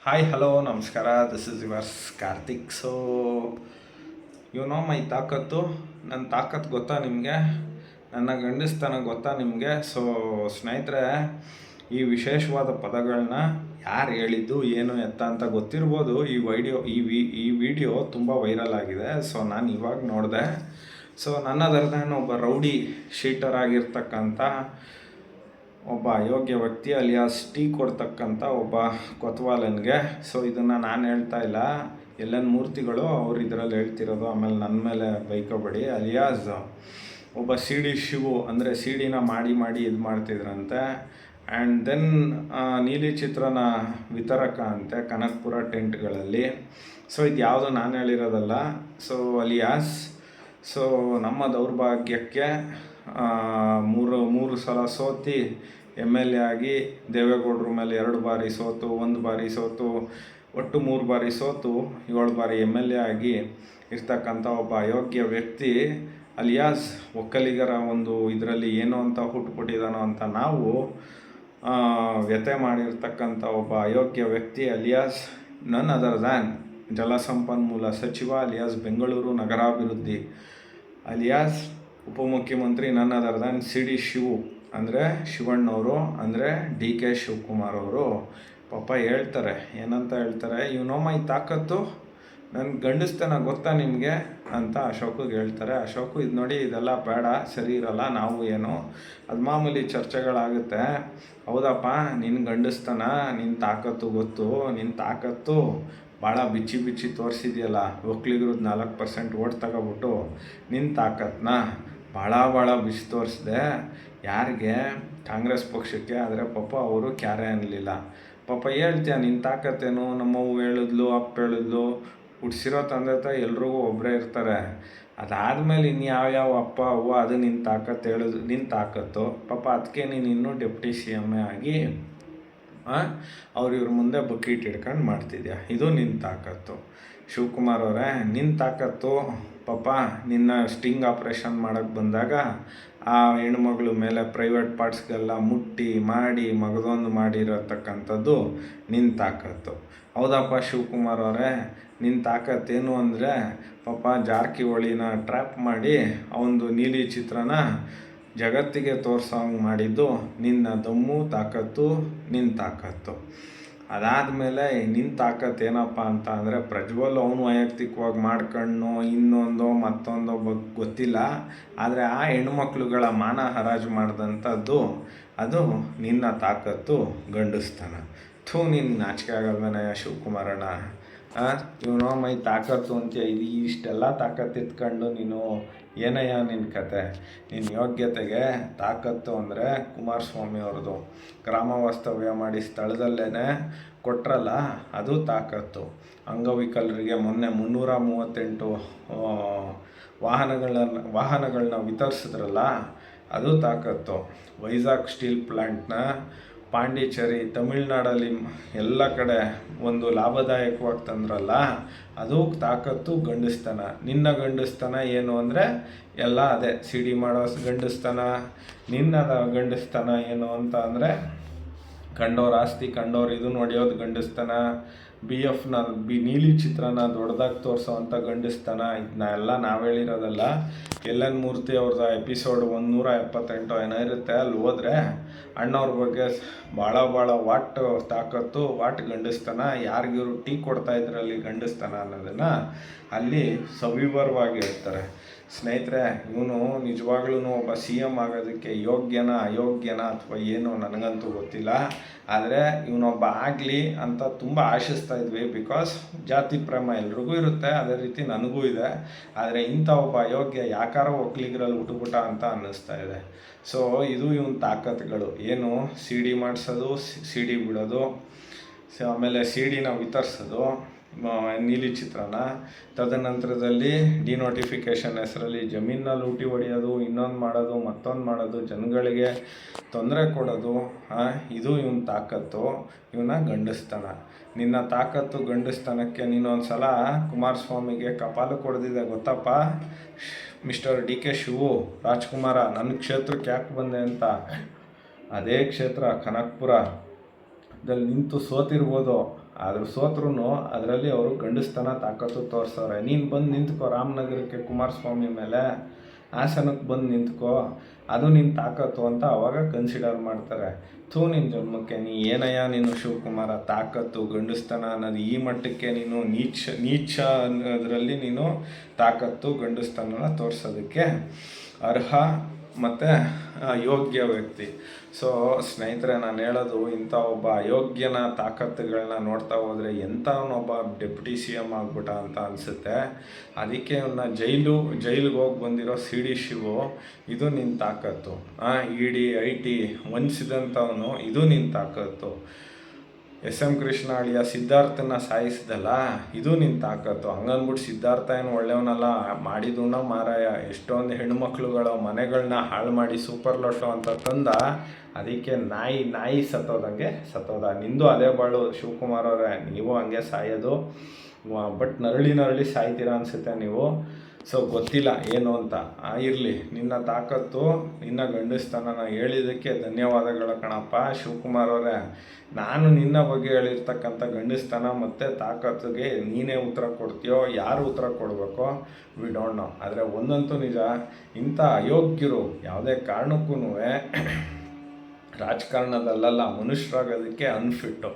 Hi hello ನಮಸ್ಕಾರ, this is yours Karthik. So my ತಾಕತ್ತು. ನನ್ನ ತಾಕತ್ತು ಗೊತ್ತಾ ನಿಮಗೆ? ನನ್ನ ಗಂಡಸ್ತನ ಗೊತ್ತಾ ನಿಮಗೆ? ಸೊ ಸ್ನೇಹಿತರೆ, ಈ ವಿಶೇಷವಾದ ಪದಗಳನ್ನ ಯಾರು ಹೇಳಿದ್ದು ಏನು ಎತ್ತ ಅಂತ ಗೊತ್ತಿರ್ಬೋದು. ಈ ವಿಡಿಯೋ ತುಂಬ ವೈರಲ್ ಆಗಿದೆ. ಸೊ ನಾನು ಇವಾಗ ನೋಡಿದೆ. ಸೊ ನನ್ನದರದೇನು ಒಬ್ಬ ರೌಡಿ ಶೀಟರ್ ಆಗಿರ್ತಕ್ಕಂಥ ಒಬ್ಬ ಅಯೋಗ್ಯ ವ್ಯಕ್ತಿ ಅಲಿಯಾಸ್ ಟೀ ಕೊಡ್ತಕ್ಕಂಥ ಒಬ್ಬ ಕೊತ್ವಾಲನ್ಗೆ. ಸೊ ಇದನ್ನು ನಾನು ಹೇಳ್ತಾ ಇಲ್ಲ, ಎಲ್ಲನ ಮೂರ್ತಿಗಳು ಅವ್ರು ಇದರಲ್ಲಿ ಹೇಳ್ತಿರೋದು. ಆಮೇಲೆ ನನ್ನ ಮೇಲೆ ಬೈಕೋಬೇಡಿ. ಅಲಿಯಾಸ್ ಒಬ್ಬ ಸಿ ಡಿ ಶಿವು, ಅಂದರೆ ಸಿ ಡಿನ ಮಾಡಿ ಇದು ಮಾಡ್ತಿದ್ರಂತೆ. ಆ್ಯಂಡ್ ದೆನ್ ನೀಲಿ ಚಿತ್ರನ ವಿತರಕ ಅಂತೆ ಕನಕಪುರ ಟೆಂಟ್ಗಳಲ್ಲಿ. ಸೊ ಇದು ಯಾವುದು ನಾನು ಹೇಳಿರೋದಲ್ಲ. ಸೊ ಅಲಿಯಾಸ್ ನಮ್ಮ ದೌರ್ಭಾಗ್ಯಕ್ಕೆ ಮೂರು ಸಲ ಸೋತಿ MLA ಆಗಿ ದೇವೇಗೌಡರ ಮೇಲೆ 2 ಬಾರಿ ಸೋತು, 1 ಬಾರಿ ಸೋತು, ಒಟ್ಟು 3 ಬಾರಿ ಸೋತು 7 ಬಾರಿ MLA ಆಗಿ ಇರ್ತಕ್ಕಂಥ ಒಬ್ಬ ಅಯೋಗ್ಯ ವ್ಯಕ್ತಿ ಅಲಿಯಾಸ್ ಒಕ್ಕಲಿಗರ ಒಂದು ಇದರಲ್ಲಿ ಏನೋ ಅಂತ ಹುಟ್ಟುಬಿಟ್ಟಿದ್ದಾನೋ ಅಂತ ನಾವು ವ್ಯಥೆ ಮಾಡಿರ್ತಕ್ಕಂಥ ಒಬ್ಬ ಅಯೋಗ್ಯ ವ್ಯಕ್ತಿ ಅಲಿಯಾಸ್ ನನ್ ಅದರ್ ದ್ಯಾನ್ ಜಲಸಂಪನ್ಮೂಲ ಸಚಿವ ಅಲಿಯಾಸ್ ಬೆಂಗಳೂರು ನಗರಾಭಿವೃದ್ಧಿ ಅಲಿಯಾಸ್ ಉಪಮುಖ್ಯಮಂತ್ರಿ ನನ್ other than C D Shivu, ಅಂದರೆ ಶಿವಣ್ಣವರು, ಅಂದರೆ DK ಶಿವಕುಮಾರ್ ಅವರು. ಪಾಪ ಹೇಳ್ತಾರೆ, ಏನಂತ ಹೇಳ್ತಾರೆ, ಮೈ ತಾಕತ್ತು, ನನ್ನ ಗಂಡಸ್ತನ ಗೊತ್ತಾ ನಿಮಗೆ ಅಂತ ಅಶೋಕಿಗೆ ಹೇಳ್ತಾರೆ. ಅಶೋಕು ಇದು ನೋಡಿ, ಇದೆಲ್ಲ ಬೇಡ, ಸರಿ ಇರಲ್ಲ, ನಾವು ಏನು ಅದು ಮಾಮೂಲಿ ಚರ್ಚೆಗಳಾಗುತ್ತೆ. ಹೌದಪ್ಪ, ನಿನ್ನ ಗಂಡಸ್ತನ, ನಿನ್ನ ತಾಕತ್ತು ಗೊತ್ತು, ನಿನ್ನ ತಾಕತ್ತು ಭಾಳ ಬಿಚ್ಚಿ ತೋರಿಸಿದೆಯಲ್ಲ. ಒಕ್ಕಲಿಗರದ್ದು 4% ಓಟ್ ತಗೊಬಿಟ್ಟು ನಿನ್ನ ತಾಕತ್ತನ್ನ ಭಾಳ ಬಿಚ್ಚಿ ತೋರಿಸಿದೆ. ಯಾರಿಗೆ? ಕಾಂಗ್ರೆಸ್ ಪಕ್ಷಕ್ಕೆ. ಆದರೆ ಪಾಪ ಅವರು ಕ್ಯಾರೆ ಅನ್ನಲಿಲ್ಲ. ಪಾಪ ಹೇಳ್ತೀಯ ನಿನ್ನ ತಾಕತ್ತೇನು? ನಮ್ಮವ್ವ ಹೇಳಿದ್ಲು, ಅಪ್ಪ ಹೇಳಿದ್ಲು, ಹುಡ್ಸಿರೋ ತಂದೆ ತಾಯಿ ಎಲ್ರಿಗೂ ಒಬ್ಬರೇ ಇರ್ತಾರೆ. ಅದಾದಮೇಲೆ ಇನ್ಯಾವ ಅಪ್ಪ ಅವ್ವ ಅದು ನಿನ್ನ ತಾಕತ್ತು ಹೇಳಿದ್ರು, ನಿನ್ನ ತಾಕತ್ತು. ಪಾಪ ಅದಕ್ಕೆ ನೀನು ಇನ್ನೂ ಡೆಪ್ಟಿ CM ಆಗಿ ಇವ್ರ ಮುಂದೆ ಬಕೀಟ್ ಹಿಡ್ಕೊಂಡು ಮಾಡ್ತಿದ್ಯಾ. ಇದು ನಿನ್ನ ತಾಕತ್ತು. ಶಿವಕುಮಾರ್ ಅವರೇ, ನಿನ್ನ ತಾಕತ್ತು ಪಾಪ ನಿನ್ನ ಸ್ಟಿಂಗ್ ಆಪ್ರೇಷನ್ ಮಾಡೋಕ್ಕೆ ಬಂದಾಗ ಆ ಹೆಣ್ಮಗಳು ಮೇಲೆ ಪ್ರೈವೇಟ್ ಪಾರ್ಟ್ಸ್ಗೆಲ್ಲ ಮುಟ್ಟಿ ಮಾಡಿ ಮಗದೊಂದು ಮಾಡಿರತಕ್ಕಂಥದ್ದು ನಿನ್ನ ತಾಕತ್ತು. ಹೌದಪ್ಪ ಶಿವಕುಮಾರ್ ಅವರೇ, ನಿನ್ನ ತಾಕತ್ತೇನು ಅಂದರೆ ಪಾಪ ಜಾರಕಿಹೊಳಿನ ಟ್ರ್ಯಾಪ್ ಮಾಡಿ ಅವನದು ನೀಲಿ ಚಿತ್ರನ ಜಗತ್ತಿಗೆ ತೋರ್ಸೋಂಗೆ ಮಾಡಿದ್ದು ನಿನ್ನ ದಮ್ಮು ತಾಕತ್ತು, ನಿನ್ನ ತಾಕತ್ತು. ಅದಾದಮೇಲೆ ನಿನ್ನ ತಾಕತ್ತು ಏನಪ್ಪ ಅಂತ ಅಂದರೆ ಪ್ರಜ್ವಲ್ ಅವನು ವೈಯಕ್ತಿಕವಾಗಿ ಮಾಡ್ಕೊಂಡು ಇನ್ನೊಂದೋ ಮತ್ತೊಂದೋ ಗೊತ್ತಿಲ್ಲ. ಆದರೆ ಆ ಹೆಣ್ಮಕ್ಳುಗಳ ಮಾನ ಹರಾಜು ಮಾಡಿದಂಥದ್ದು ಅದು ನಿನ್ನ ತಾಕತ್ತು, ಗಂಡಸ್ತನ. ನಿನ್ನ ನಾಚಿಕೆ ಆಗಲ್ವೇನಯ್ಯ ಶಿವಕುಮಾರಣ್ಣ? ಮೈ ತಾಕತ್ತು ಅಂತೀಯ, ಇಷ್ಟೆಲ್ಲ ತಾಕತ್ತು ಎತ್ಕೊಂಡು ನೀನು ಏನಯ್ಯ ನಿನ್ನ ಕತೆ? ನಿನ್ನ ಯೋಗ್ಯತೆಗೆ ತಾಕತ್ತು ಅಂದರೆ ಕುಮಾರಸ್ವಾಮಿ ಅವ್ರದ್ದು ಗ್ರಾಮ ವಾಸ್ತವ್ಯ ಮಾಡಿ ಸ್ಥಳದಲ್ಲೇ ಕೊಟ್ರಲ್ಲ, ಅದು ತಾಕತ್ತು. ಅಂಗವಿಕಲರಿಗೆ ಮೊನ್ನೆ 338 ವಾಹನಗಳನ್ನ ವಿತರಿಸಿದ್ರಲ್ಲ, ಅದು ತಾಕತ್ತು. ವೈಜಾಗ್ ಸ್ಟೀಲ್ ಪ್ಲ್ಯಾಂಟ್ನ ಪಾಂಡಿಚೇರಿ ತಮಿಳ್ನಾಡಲ್ಲಿ ಎಲ್ಲ ಕಡೆ ಒಂದು ಲಾಭದಾಯಕವಾಗಿ ತಂದ್ರಲ್ಲ, ಅದು ತಾಕತ್ತು, ಗಂಡಸ್ತನ. ನಿನ್ನ ಗಂಡಸ್ತನ ಏನು ಅಂದರೆ ಎಲ್ಲ ಅದೇ CD ಮಾಡೋ ಗಂಡಸ್ತನ. ನಿನ್ನ ಗಂಡಸ್ತನ ಏನು ಅಂತ ಅಂದರೆ ಕಂಡೋರ ಆಸ್ತಿ ಕಂಡೋರು ಇದು ನೋಡಿಯೋದು ಗಂಡಸ್ತನ. BFನ ನೀಲಿ ಚಿತ್ರನ ದೊಡ್ಡದಾಗಿ ತೋರಿಸೋವಂಥ ಗಂಡಸ್ತನ. ಇದನ್ನ ಎಲ್ಲ ನಾವು ಹೇಳಿರೋದಲ್ಲ. LN ಮೂರ್ತಿ ಅವ್ರದ್ದು ಎಪಿಸೋಡ್ 178 ಏನೋ ಇರುತ್ತೆ, ಅಲ್ಲಿ ಹೋದರೆ ಅಣ್ಣವ್ರ ಬಗ್ಗೆ ಭಾಳ ವಾಟ್ ತಾಕತ್ತು, ವಾಟ್ ಗಂಡಸ್ತನ, ಯಾರಿಗಿರು ಟೀ ಕೊಡ್ತಾಯಿದ್ರಲ್ಲಿ ಗಂಡಸ್ತನ ಅನ್ನೋದನ್ನು ಅಲ್ಲಿ ಸವಿವರವಾಗಿ ಹೇಳ್ತಾರೆ. ಸ್ನೇಹಿತರೆ, ಇವನು ನಿಜವಾಗ್ಲೂ ಒಬ್ಬ CM ಆಗೋದಕ್ಕೆ ಅಯೋಗ್ಯನ ಅಥವಾ ಏನು ನನಗಂತೂ ಗೊತ್ತಿಲ್ಲ. ಆದರೆ ಇವನೊಬ್ಬ ಆಗಲಿ ಅಂತ ತುಂಬ ಆಶಿಸ್ತಾ ಇದ್ವಿ. ಬಿಕಾಸ್ ಜಾತಿ ಪ್ರೇಮ ಎಲ್ರಿಗೂ ಇರುತ್ತೆ, ಅದೇ ರೀತಿ ನನಗೂ ಇದೆ. ಆದರೆ ಇಂಥ ಒಬ್ಬ ಅಯೋಗ್ಯ ಯಾಕಾರ ಒಕ್ಕಲಿಗರಲ್ಲಿ ಹುಟ್ಟುಬಿಟ್ಟ ಅಂತ ಅನ್ನಿಸ್ತಾ ಇದೆ. ಸೊ ಇದು ಇವನ ತಾಕತ್ತುಗಳು. ಏನು CD ಮಾಡಿಸೋದು, CD ಬಿಡೋದು, ಆಮೇಲೆ CDನ ವಿತರಿಸೋದು ನೀಲಿ ಚಿತ್ರನ, ತದನಂತರದಲ್ಲಿ ಡಿನೋಟಿಫಿಕೇಷನ್ ಹೆಸರಲ್ಲಿ ಜಮೀನನ್ನ ಲೂಟಿ ಹೊಡೆಯೋದು, ಇನ್ನೊಂದು ಮಾಡೋದು, ಮತ್ತೊಂದು ಮಾಡೋದು, ಜನಗಳಿಗೆ ತೊಂದರೆ ಕೊಡೋದು. ಇದು ಇವನ ತಾಕತ್ತು, ಇವನ ಗಂಡಸ್ತನ. ನಿನ್ನ ತಾಕತ್ತು, ಗಂಡಸ್ತನಕ್ಕೆ ನೀನೊಂದು ಸಲ ಕುಮಾರಸ್ವಾಮಿಗೆ ಕಪಾಲು ಕೊಡ್ದಿದೆ ಗೊತ್ತಪ್ಪ, ಮಿಸ್ಟರ್ DK ಶಿವು ರಾಜ್ಕುಮಾರ. ನನ್ನ ಕ್ಷೇತ್ರಕ್ಕೆ ಯಾಕೆ ಬಂದೆ ಅಂತ, ಅದೇ ಕ್ಷೇತ್ರ ಕನಕಪುರದಲ್ಲಿ ನಿಂತು ಸೋತಿರ್ಬೋದು, ಆದರೂ ಸೋತ್ರೂ ಅದರಲ್ಲಿ ಅವರು ಗಂಡಸ್ತನ ತಾಕತ್ತು ತೋರಿಸವ್ರೆ. ನೀನು ಬಂದು ನಿಂತ್ಕೋ ರಾಮನಗರಕ್ಕೆ ಕುಮಾರಸ್ವಾಮಿ ಮೇಲೆ, ಹಾಸನಕ್ಕೆ ಬಂದು ನಿಂತ್ಕೋ, ಅದು ನಿನ್ನ ತಾಕತ್ತು ಅಂತ ಅವಾಗ ಕನ್ಸಿಡರ್ ಮಾಡ್ತಾರೆ. ನಿನ್ನ ಜನ್ಮಕ್ಕೆ ಏನಯ್ಯ ನೀನು ಶಿವಕುಮಾರ, ತಾಕತ್ತು ಗಂಡಸ್ತನ ಅನ್ನೋದು ಈ ಮಟ್ಟಕ್ಕೆ ನೀನು ನೀಚ ಅನ್ನೋದ್ರಲ್ಲಿ ನೀನು ತಾಕತ್ತು ಗಂಡಸ್ತನ ತೋರಿಸೋದಕ್ಕೆ ಅರ್ಹ ಮತ್ತು ಯೋಗ್ಯ ವ್ಯಕ್ತಿ. ಸೊ ಸ್ನೇಹಿತರೆ, ನಾನು ಹೇಳೋದು, ಇಂಥ ಒಬ್ಬ ಅಯೋಗ್ಯನ ತಾಕತ್ತುಗಳನ್ನ ನೋಡ್ತಾ ಹೋದರೆ ಎಂಥವನೊಬ್ಬ ಡೆಪ್ಯೂಟಿ CM ಆಗ್ಬಿಟ್ಟ ಅಂತ ಅನಿಸುತ್ತೆ. ಅದಕ್ಕೆ ಅವನ್ನ ಜೈಲಿಗೆ ಹೋಗಿ ಬಂದಿರೋ CD ಶಿವು, ಇದು ನಿನ್ನ ತಾಕತ್ತು. ED IT ವಂಚಿಸಿದಂಥವನು, ಇದು ನಿನ್ನ ತಾಕತ್ತು. SM ಕೃಷ್ಣ ಅಳಿಯ ಸಿದ್ಧಾರ್ಥನ ಸಾಯಿಸಿದಲ್ಲ, ಇದು ನಿನ್ನ ತಾಕತ್ತು. ಹಂಗನ್ಬಿಟ್ಟು ಸಿದ್ಧಾರ್ಥ ಏನು ಒಳ್ಳೆಯವನಲ್ಲ, ಮಾಡಿದುಣ್ಣ ಮಾರಾಯ. ಎಷ್ಟೊಂದು ಹೆಣ್ಮಕ್ಳುಗಳ ಮನೆಗಳನ್ನ ಹಾಳು ಮಾಡಿ ಸೂಪರ್ ಲೋಟೋ ಅಂತ ತಂದ, ಅದಕ್ಕೆ ನಾಯಿ ಸತ್ತೋದಂಗೆ ಸತ್ತೋದ. ನಿಂದು ಅದೇ ಬಾಳು ಶಿವಕುಮಾರ್ ಅವರೇ, ನೀವು ಹಂಗೆ ಸಾಯೋದು. ಬಟ್ ನರಳಿ ಸಾಯ್ತೀರಾ ಅನಿಸುತ್ತೆ ನೀವು. ಸೊ ಗೊತ್ತಿಲ್ಲ ಏನು ಅಂತ. ಇರಲಿ, ನಿನ್ನ ತಾಕತ್ತು, ನಿನ್ನ ಗಂಡಸ್ತನ ಹೇಳಿದ್ದಕ್ಕೆ ಧನ್ಯವಾದಗಳು ಕಣಪ್ಪ ಶಿವಕುಮಾರ್ ಅವರೇ. ನಾನು ನಿನ್ನ ಬಗ್ಗೆ ಹೇಳಿರ್ತಕ್ಕಂಥ ಗಂಡಸ್ತನ ಮತ್ತು ತಾಕತ್ತಿಗೆ ನೀನೇ ಉತ್ತರ ಕೊಡ್ತೀಯೋ, ಯಾರು ಉತ್ತರ ಕೊಡಬೇಕೋ ವಿ ಡೋಂಟ್ ನೋ. ಆದರೆ ಒಂದಂತೂ ನಿಜ, ಇಂಥ ಅಯೋಗ್ಯರು ಯಾವುದೇ ಕಾರಣಕ್ಕೂ ರಾಜಕಾರಣದಲ್ಲ, ಮನುಷ್ಯರಾಗೋದಕ್ಕೆ ಅನ್ಫಿಟ್ಟು.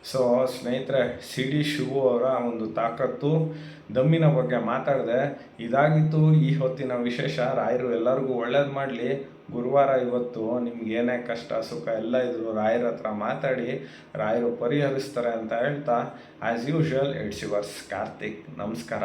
ಸೊ ಸ್ನೇಹಿತರೆ, CD ಶಿವು ಅವರ ಒಂದು ತಾಕತ್ತು, ದಮ್ಮಿನ ಬಗ್ಗೆ ಮಾತಾಡಿದೆ. ಇದಾಗಿತ್ತು ಈ ಹೊತ್ತಿನ ವಿಶೇಷ. ರಾಯರು ಎಲ್ಲರಿಗೂ ಒಳ್ಳೇದು ಮಾಡಲಿ. ಗುರುವಾರ ಇವತ್ತು ನಿಮ್ಗೇನೇ ಕಷ್ಟ ಸುಖ ಎಲ್ಲ ಇದ್ರು ರಾಯರ ಹತ್ರ ಮಾತಾಡಿ, ರಾಯರು ಪರಿಹರಿಸ್ತಾರೆ ಅಂತ ಹೇಳ್ತಾ, as usual it's yours Karthik. ನಮಸ್ಕಾರ.